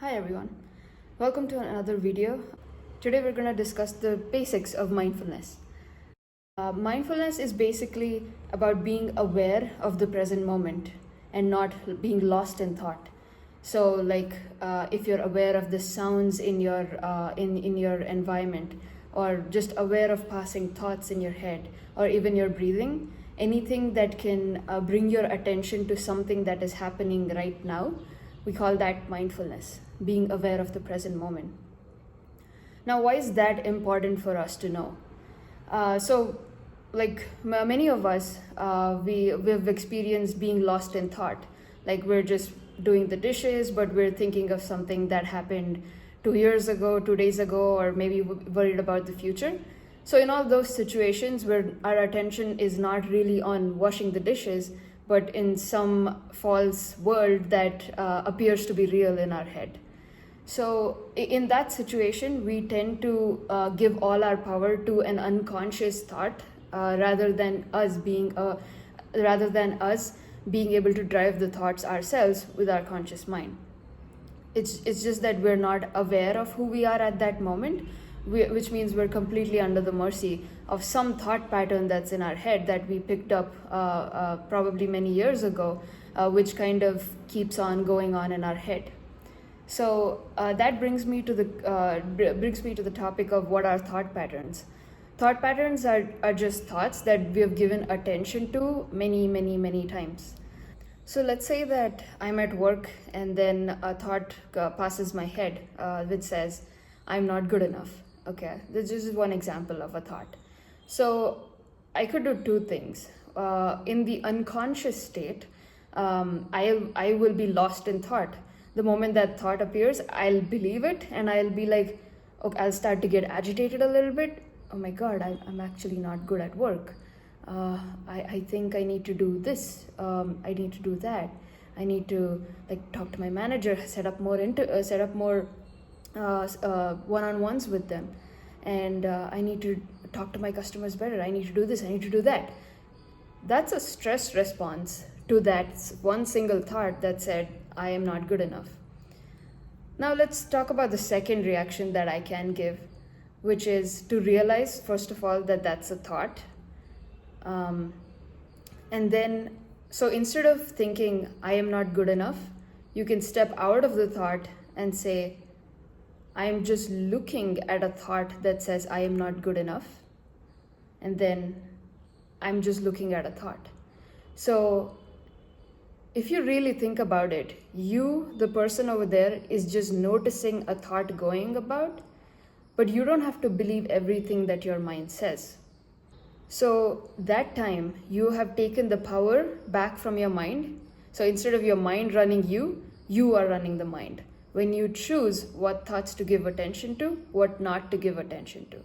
Hi everyone, welcome to another video. Today we're going to discuss the basics of mindfulness. Mindfulness is basically about being aware of the present moment and not being lost in thought. So if you're aware of the sounds in your in your environment, or just aware of passing thoughts in your head, or even your breathing, anything that can bring your attention to something that is happening right now, we call that mindfulness, being aware of the present moment. Now, why is that important for us to know? Many of us, we've experienced being lost in thought. Like we're just doing the dishes, but we're thinking of something that happened 2 years ago, 2 days ago, or maybe worried about the future. So in all those situations where our attention is not really on washing the dishes, but in some false world that appears to be real in our head. So in that situation, we tend to give all our power to an unconscious thought rather than us being able to drive the thoughts ourselves with our conscious mind. It's just that we're not aware of who we are at that moment, which means we're completely under the mercy of some thought pattern that's in our head that we picked up probably many years ago, which kind of keeps on going on in our head. So that brings me to the topic of what are thought patterns. Thought patterns are just thoughts that we have given attention to many times. So let's say that I'm at work and then a thought passes my head which says, I'm not good enough. Okay, this is one example of a thought. So I could do two things. In the unconscious state, I will be lost in thought. The moment that thought appears, I'll believe it and I'll be like, okay, I'll start to get agitated a little bit. Oh my God, I'm actually not good at work. I think I need to do this. I need to do that. I need to talk to my manager, set up more one-on-ones with them, and I need to talk to my customers better. I need to do this. I need to do that. That's a stress response to that one single thought that said, I am not good enough. Now let's talk about the second reaction that I can give, which is to realize, first of all, that that's a thought. And then, so instead of thinking, I am not good enough, you can step out of the thought and say, I am just looking at a thought that says, I am not good enough. And then I'm just looking at a thought. So if you really think about it, you, the person over there, is just noticing a thought going about, but you don't have to believe everything that your mind says. So that time you have taken the power back from your mind. So instead of your mind running you, you are running the mind. When you choose what thoughts to give attention to, what not to give attention to.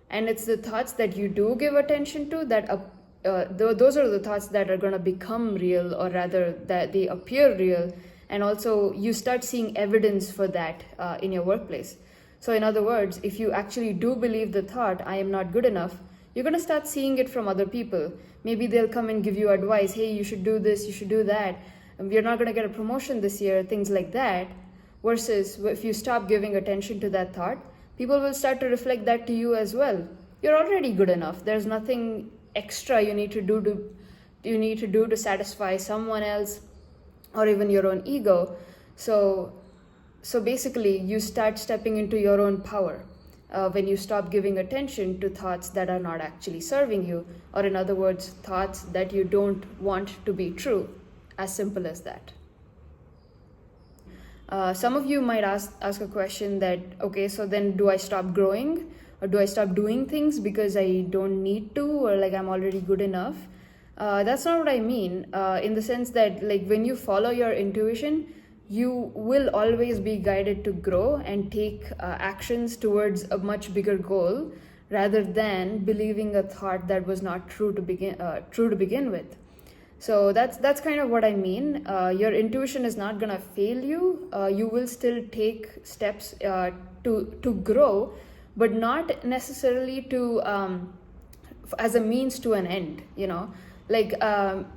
And it's the thoughts that you do give attention to that those are the thoughts that are going to become real, or rather that they appear real, and also you start seeing evidence for that in your workplace. So in other words, if you actually do believe the thought, I am not good enough, you're going to start seeing it from other people. Maybe they'll come and give you advice, hey, you should do this, you should do that, you're not going to get a promotion this year, things like that. Versus if you stop giving attention to that thought, people will start to reflect that to you as well. You're already good enough. There's nothing extra you need to do to satisfy someone else or even your own ego. So basically you start stepping into your own power when you stop giving attention to thoughts that are not actually serving you, or in other words, thoughts that you don't want to be true. As simple as that. Some of you might ask a question that, okay, so then do I stop growing, or do I stop doing things because I don't need to, or I'm already good enough? That's not what I mean, in the sense that when you follow your intuition, you will always be guided to grow and take actions towards a much bigger goal, rather than believing a thought that was not true to begin with. So that's kind of what I mean. Your intuition is not gonna fail you. You will still take steps to grow, but not necessarily to as a means to an end.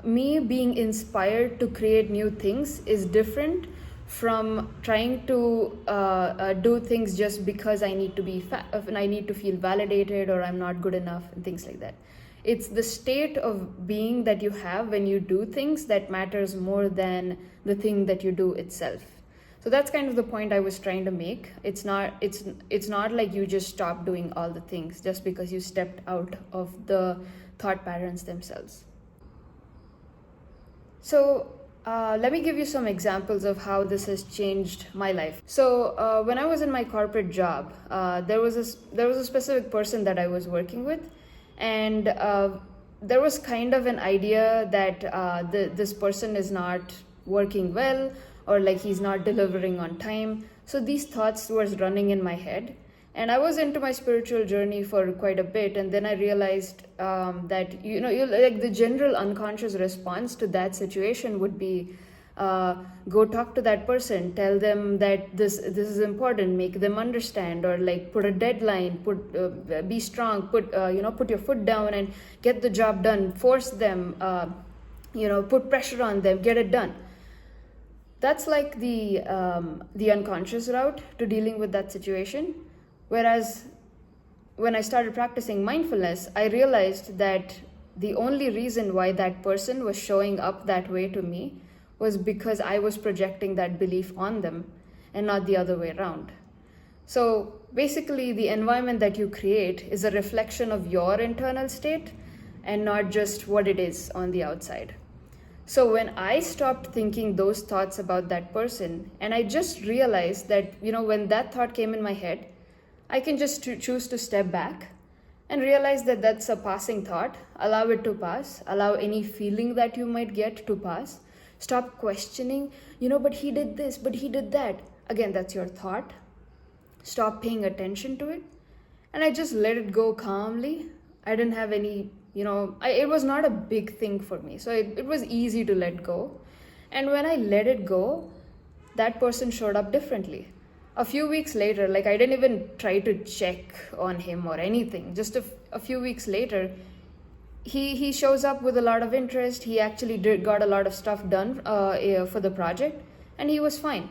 Me being inspired to create new things is different from trying to do things just because I need to be I need to feel validated, or I'm not good enough, and things like that. It's the state of being that you have when you do things that matters more than the thing that you do itself. So that's kind of the point I was trying to make. It's not like you just stop doing all the things just because you stepped out of the thought patterns themselves. So let me give you some examples of how this has changed my life. So when I was in my corporate job, there was a specific person that I was working with, and there was kind of an idea that this person is not working well, or like he's not delivering on time. So these thoughts were running in my head, and I was into my spiritual journey for quite a bit, and then I realized that you like the general unconscious response to that situation would be go talk to that person, tell them that this is important, make them understand, or like put a deadline, be strong, put your foot down and get the job done, force them, put pressure on them, get it done. That's like the unconscious route to dealing with that situation. Whereas when I started practicing mindfulness, I realized that the only reason why that person was showing up that way to me was because I was projecting that belief on them and not the other way around. So basically, the environment that you create is a reflection of your internal state and not just what it is on the outside. So when I stopped thinking those thoughts about that person, and I just realized that, when that thought came in my head, I can just choose to step back and realize that that's a passing thought, allow it to pass, allow any feeling that you might get to pass. Stop questioning, but he did this, but he did that. Again, that's your thought. Stop paying attention to it. And I just let it go calmly. I didn't have any, it was not a big thing for me. So it was easy to let go. And when I let it go, that person showed up differently. A few weeks later, like I didn't even try to check on him or anything. Just a few weeks later, he shows up with a lot of interest. He actually got a lot of stuff done for the project, and he was fine.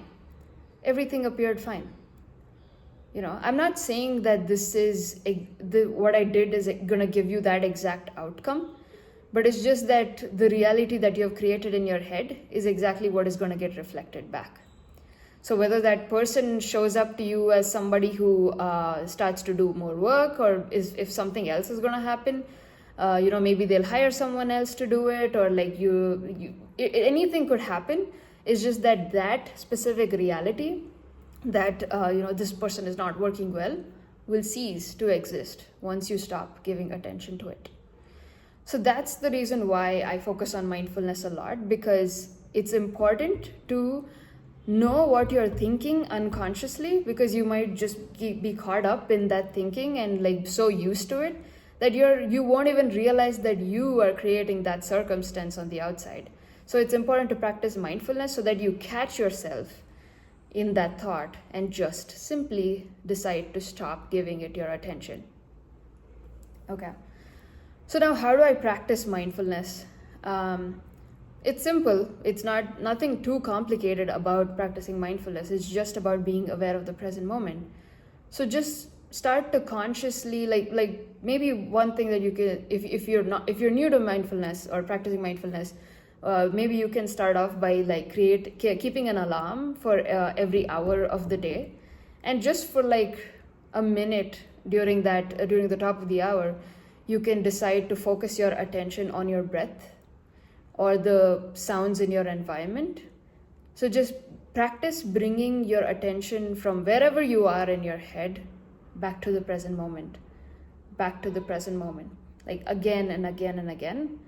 Everything appeared fine. I'm not saying that this is what I did is going to give you that exact outcome, but it's just that the reality that you have created in your head is exactly what is going to get reflected back. So whether that person shows up to you as somebody who starts to do more work, or if something else is going to happen, maybe they'll hire someone else to do it, or like anything could happen. It's just that specific reality that this person is not working well will cease to exist once you stop giving attention to it. So that's the reason why I focus on mindfulness a lot, because it's important to know what you're thinking unconsciously, because you might just be caught up in that thinking and like so used to it that you won't even realize that you are creating that circumstance on the outside. So it's important to practice mindfulness so that you catch yourself in that thought and just simply decide to stop giving it your attention. Okay. So now, how do I practice mindfulness? It's simple. It's nothing too complicated about practicing mindfulness. It's just about being aware of the present moment. So just start to consciously like maybe one thing that you can, if you're new to mindfulness or practicing mindfulness, maybe you can start off by like keeping an alarm for every hour of the day, and just for like a minute during the top of the hour, you can decide to focus your attention on your breath or the sounds in your environment. So just practice bringing your attention from wherever you are in your head back to the present moment, like again and again and again.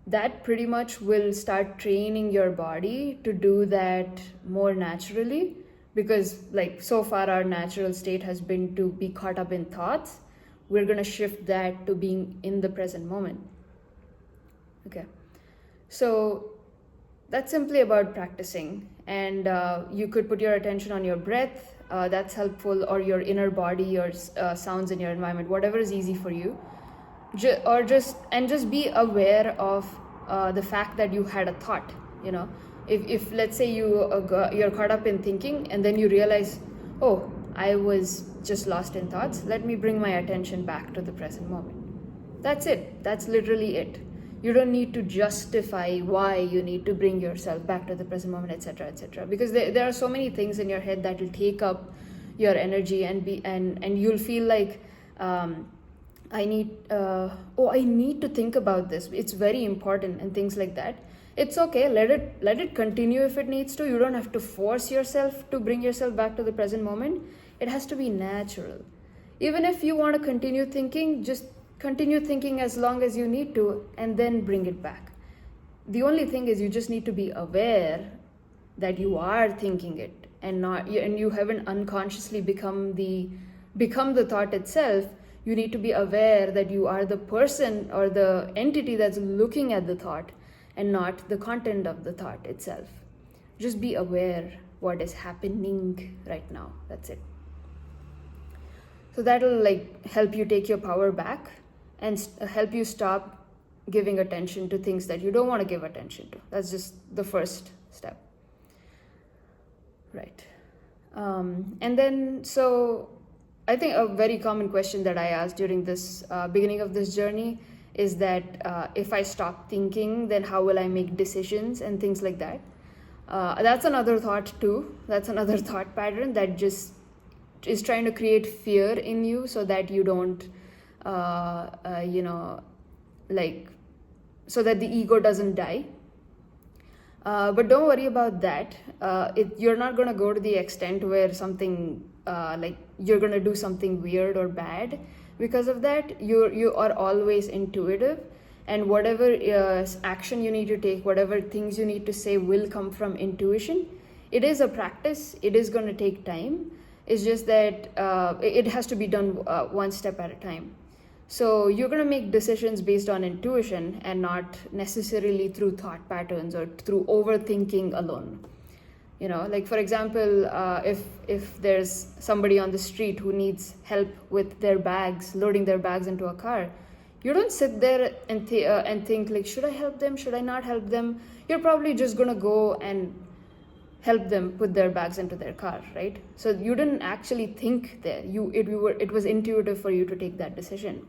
That pretty much will start training your body to do that more naturally, because like so far our natural state has been to be caught up in thoughts. We're going to shift that to being in the present moment. Okay. So that's simply about practicing, and you could put your attention on your breath. That's helpful, or your inner body, or sounds in your environment, whatever is easy for you. Just be aware of the fact that you had a thought. If let's say you're caught up in thinking and then you realize, oh, I was just lost in thoughts, let me bring my attention back to the present moment. That's it. That's literally it. You don't need to justify why you need to bring yourself back to the present moment, etc., etc. Because there are so many things in your head that will take up your energy and you'll feel like I need to think about this. It's very important and things like that. It's okay. Let it continue if it needs to. You don't have to force yourself to bring yourself back to the present moment. It has to be natural. Even if you want to continue thinking, just continue thinking as long as you need to, and then bring it back. The only thing is you just need to be aware that you are thinking it and you haven't unconsciously become the thought itself. You need to be aware that you are the person or the entity that's looking at the thought and not the content of the thought itself. Just be aware what is happening right now. That's it. So that'll like help you take your power back and help you stop giving attention to things that you don't want to give attention to. That's just the first step. Right. And then, so I think a very common question that I asked during this beginning of this journey is that if I stop thinking, then how will I make decisions and things like that. That's another thought too. That's another thought pattern that just is trying to create fear in you so that you don't, so that the ego doesn't die. But don't worry about that. You're not going to go to the extent where something like you're going to do something weird or bad because of that. You are always intuitive, and whatever action you need to take, whatever things you need to say will come from intuition. It is a practice. It is going to take time. It's just that it has to be done one step at a time. So you're going to make decisions based on intuition and not necessarily through thought patterns or through overthinking alone. You know, like for example, if there's somebody on the street who needs help with their bags, loading their bags into a car, you don't sit there and think like, should I help them? Should I not help them? You're probably just going to go and help them put their bags into their car, right? So you didn't actually think there. It was intuitive for you to take that decision,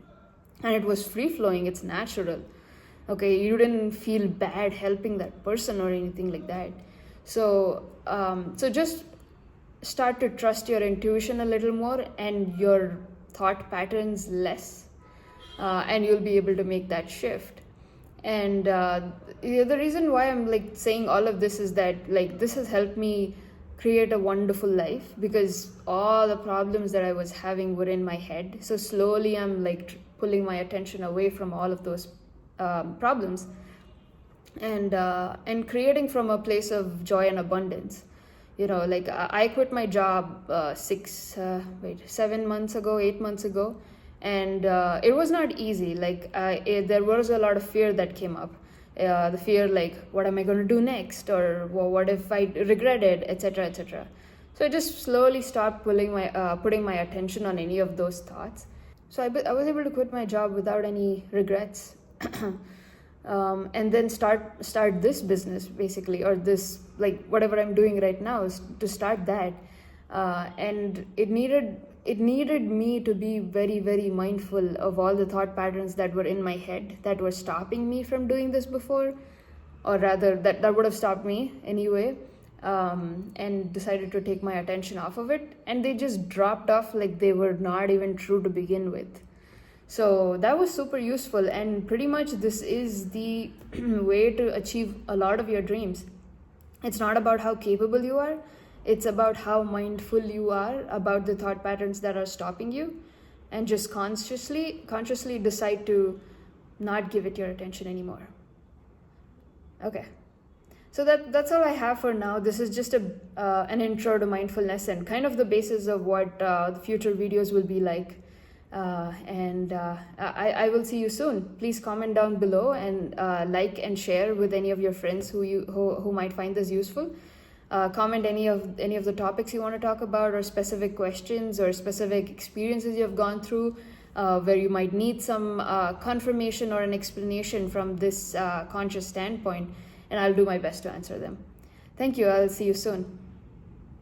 and it was free flowing. It's natural. Okay, you didn't feel bad helping that person or anything like that. So just start to trust your intuition a little more and your thought patterns less, and you'll be able to make that shift. And the reason why I'm like saying all of this is that like this has helped me create a wonderful life, because all the problems that I was having were in my head. So slowly I'm like pulling my attention away from all of those problems and creating from a place of joy and abundance. You know, like I quit my job 7 months ago, 8 months ago. And it was not easy. Like there was a lot of fear that came up. The fear like, what am I going to do next? Or what if I regret it, etc., etc. So I just slowly stopped putting my attention on any of those thoughts. So I was able to quit my job without any regrets. And then start this business basically, or this like whatever I'm doing right now is to start that. And it needed me to be very, very mindful of all the thought patterns that were in my head that were stopping me from doing this before, or rather that would have stopped me anyway, and decided to take my attention off of it, and they just dropped off like they were not even true to begin with. So that was super useful, and pretty much this is the way to achieve a lot of your dreams. It's not about how capable you are. It's about how mindful you are about the thought patterns that are stopping you, and just consciously decide to not give it your attention anymore. Okay. So that's all I have for now. This is just an intro to mindfulness and kind of the basis of what the future videos will be like. I will see you soon. Please comment down below and like and share with any of your friends who might find this useful. Comment any of the topics you want to talk about, or specific questions or specific experiences you've gone through where you might need some confirmation or an explanation from this conscious standpoint, and I'll do my best to answer them. Thank you. I'll see you soon.